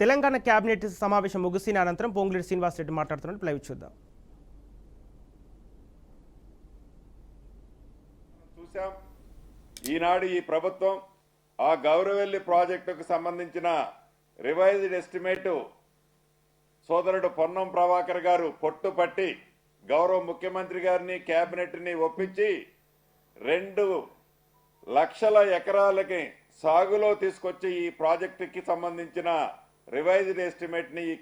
Telangana cabinet సమావేశం ముగిసిన అనంతరం పొంగులేటి శ్రీనివాసరెడ్డి మాట్లాడుతున్నట్టు లైవ్ చూద్దాం. చూసాం ఈనాడు ఈ ప్రభుత్వం ఆ గౌరవెల్లి ప్రాజెక్టుకు సంబంధించిన రివైజ్డ్ ఎస్టిమేట్ సోదరుడు పొన్నం ప్రభాకర్ గారు పట్టుపట్టి గౌరవ ముఖ్యమంత్రి గారిని కేబినెట్ని ఒప్పించి 2 లక్షల ఎకరాలకి సాగులో తీసుకొచ్చి ఈ ప్రాజెక్టుకి సంబంధించిన రివైజ్డ్ ఎస్టిమేట్ ని ఈ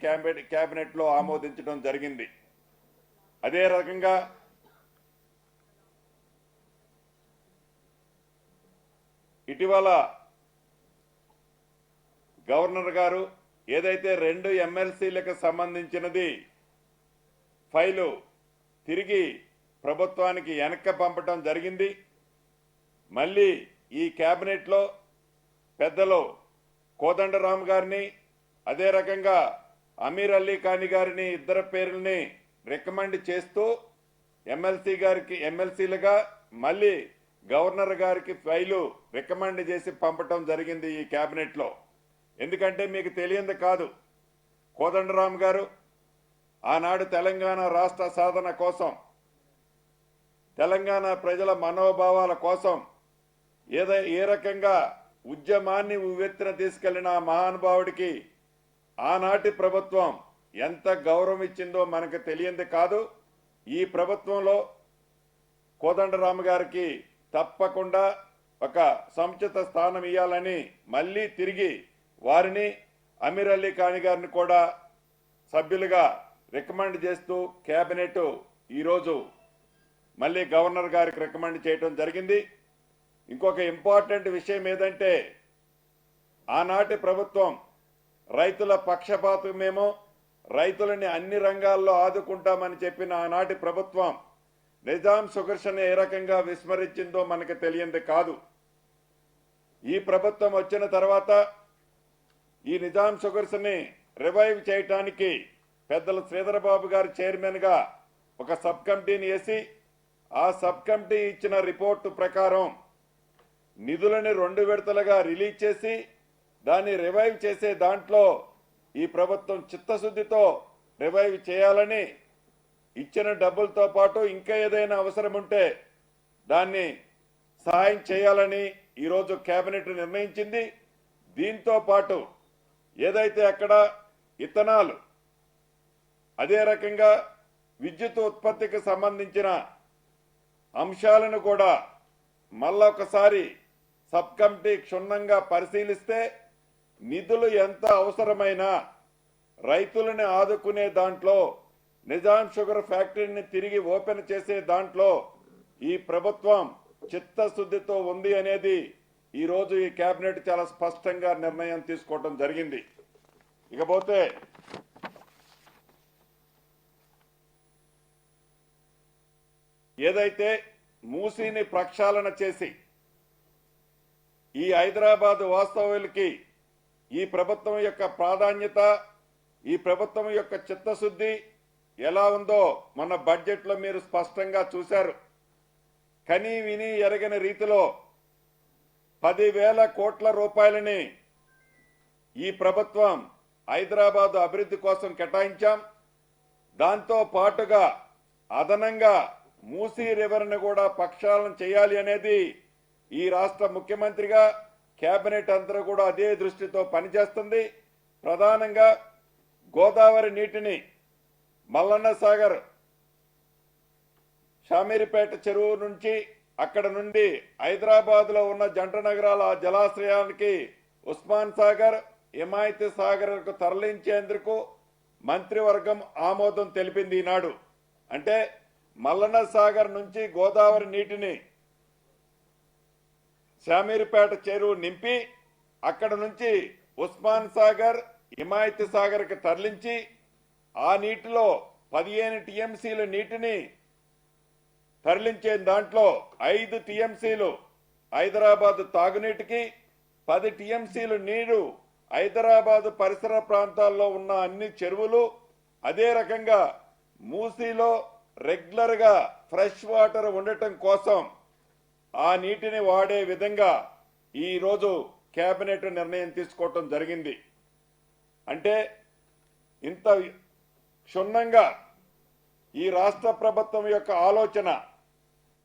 కేబినెట్ లో ఆమోదించడం జరిగింది. అదే రకంగా ఇటీవల గవర్నర్ గారు ఏదైతే 2 ఎమ్మెల్సీలకు సంబంధించినది ఫైలు తిరిగి ప్రభుత్వానికి వెనక్కి పంపడం జరిగింది. మళ్ళీ ఈ కేబినెట్ లో పెద్దలు కోదండరామ్ గారిని అదే రకంగా అమీర్ అలీ ఖాని గారిని ఇద్దరు పేర్లని రికమెండ్ చేస్తూ ఎమ్మెల్సీలుగా మళ్ళీ గవర్నర్ గారికి ఫైలు రికమెండ్ చేసి పంపటం జరిగింది ఈ కేబినెట్ లో. ఎందుకంటే మీకు తెలియంది కాదు, కోదండరామ్ గారు ఆనాడు తెలంగాణ రాష్ట్ర సాధన కోసం, తెలంగాణ ప్రజల మనోభావాల కోసం ఏ రకంగా ఉద్యమాన్ని ఉవ్వెత్తున తీసుకెళ్లిన ఆ మహానుభావుడికి ఆనాటి ప్రభుత్వం ఎంత గౌరవం ఇచ్చిందో మనకు తెలియంది కాదు. ఈ ప్రభుత్వంలో కోదండరామ్ గారికి తప్పకుండా ఒక సముచిత స్థానం ఇవ్వాలని మళ్ళీ తిరిగి వారిని అమీర్ అలీ ఖాని గారిని కూడా సభ్యులుగా రికమెండ్ చేస్తూ కేబినెట్ ఈరోజు మళ్ళీ గవర్నర్ గారికి రికమెండ్ చేయడం జరిగింది. ఇంకొక ఇంపార్టెంట్ విషయం ఏదంటే, ఆనాటి ప్రభుత్వం రైతుల పక్షపాతమేమో రైతులని అన్ని రంగాల్లో ఆదుకుంటామని చెప్పిన ఆనాటి ప్రభుత్వం నిజాం షుగర్స్ని ఏ రకంగా విస్మరించిందో మనకు తెలియంది కాదు. ఈ ప్రభుత్వం వచ్చిన తర్వాత ఈ నిజాం షుగర్స్ని రివైవ్ చేయటానికి పెద్దలు శ్రీధరబాబు గారు చైర్మన్ గా ఒక సబ్ కమిటీని వేసి ఆ సబ్ కమిటీ ఇచ్చిన రిపోర్టు ప్రకారం నిధులని 2 విడతలుగా రిలీజ్ చేసి దాన్ని రివైవ్ చేసే దాంట్లో ఈ ప్రభుత్వం చిత్తశుద్ధితో రివైవ్ చేయాలని, ఇచ్చిన డబ్బులతో పాటు ఇంకా ఏదైనా అవసరం ఉంటే దాన్ని సహాయం చేయాలని ఈరోజు కేబినెట్ నిర్ణయించింది. దీంతో పాటు ఏదైతే అక్కడ ఇథనాల్ అదే రకంగా విద్యుత్ ఉత్పత్తికి సంబంధించిన అంశాలను కూడా మళ్ళొకసారి సబ్ కమిటీ క్షుణ్ణంగా పరిశీలిస్తే నిధులు ఎంత అవసరమైనా రైతులను ఆదుకునే దాంట్లో, నిజాం షుగర్ ఫ్యాక్టరీని తిరిగి ఓపెన్ చేసే దాంట్లో ఈ ప్రభుత్వం చిత్తశుద్ధితో ఉంది అనేది ఈరోజు ఈ కేబినెట్ చాలా స్పష్టంగా నిర్ణయం తీసుకోవడం జరిగింది. ఇకపోతే ఏదైతే మూసీని ప్రక్షాళన చేసి ఈ హైదరాబాద్ వాస్తవ్యులకి ఈ ప్రభుత్వం యొక్క ప్రాధాన్యత, ఈ ప్రభుత్వం యొక్క చిత్తశుద్ధి ఎలా ఉందో మన బడ్జెట్లో మీరు స్పష్టంగా చూశారు. కనీ విని ఎరగని రీతిలో 10,000 కోట్ల రూపాయలని ఈ ప్రభుత్వం హైదరాబాద్ అభివృద్ధి కోసం కేటాయించాం. దాంతో పాటుగా అదనంగా మూసీ రివర్ను కూడా ప్రక్షాళన చేయాలి అనేది ఈ రాష్ట్ర ముఖ్యమంత్రిగా కేబినెట్ అందరూ కూడా అదే దృష్టితో పనిచేస్తుంది. ప్రధానంగా గోదావరి నీటిని మల్లన్న సాగర్, షామీర్పేట చెరువు నుంచి అక్కడ నుండి హైదరాబాద్ లో ఉన్న జంట నగరాల జలాశ్రయానికి ఉస్మాన్ సాగర్, హిమాయత్ సాగర్ కు తరలించేందుకు మంత్రివర్గం ఆమోదం తెలిపింది ఈనాడు. అంటే మల్లన్న సాగర్ నుంచి గోదావరి నీటిని షామీర్పేట చెరువు నింపి అక్కడ నుంచి ఉస్మాన్ సాగర్, హిమాయత్ సాగర్ కి తరలించి ఆ నీటిలో 15 టీఎంసీల నీటిని తరలించే దాంట్లో 5 టీఎంసీలు హైదరాబాద్ తాగునీటికి, 10 టీఎంసీలు నీరు హైదరాబాద్ పరిసర ప్రాంతాల్లో ఉన్న అన్ని చెరువులు, అదే రకంగా మూసీలో రెగ్యులర్ గా ఫ్రెష్ వాటర్ ఉండటం కోసం ఆ నీటిని వాడే విధంగా ఈ రోజు కేబినెట్ నిర్ణయం తీసుకోవటం జరిగింది. అంటే ఇంత క్షుణ్ణంగా ఈ రాష్ట్ర ప్రభుత్వం యొక్క ఆలోచన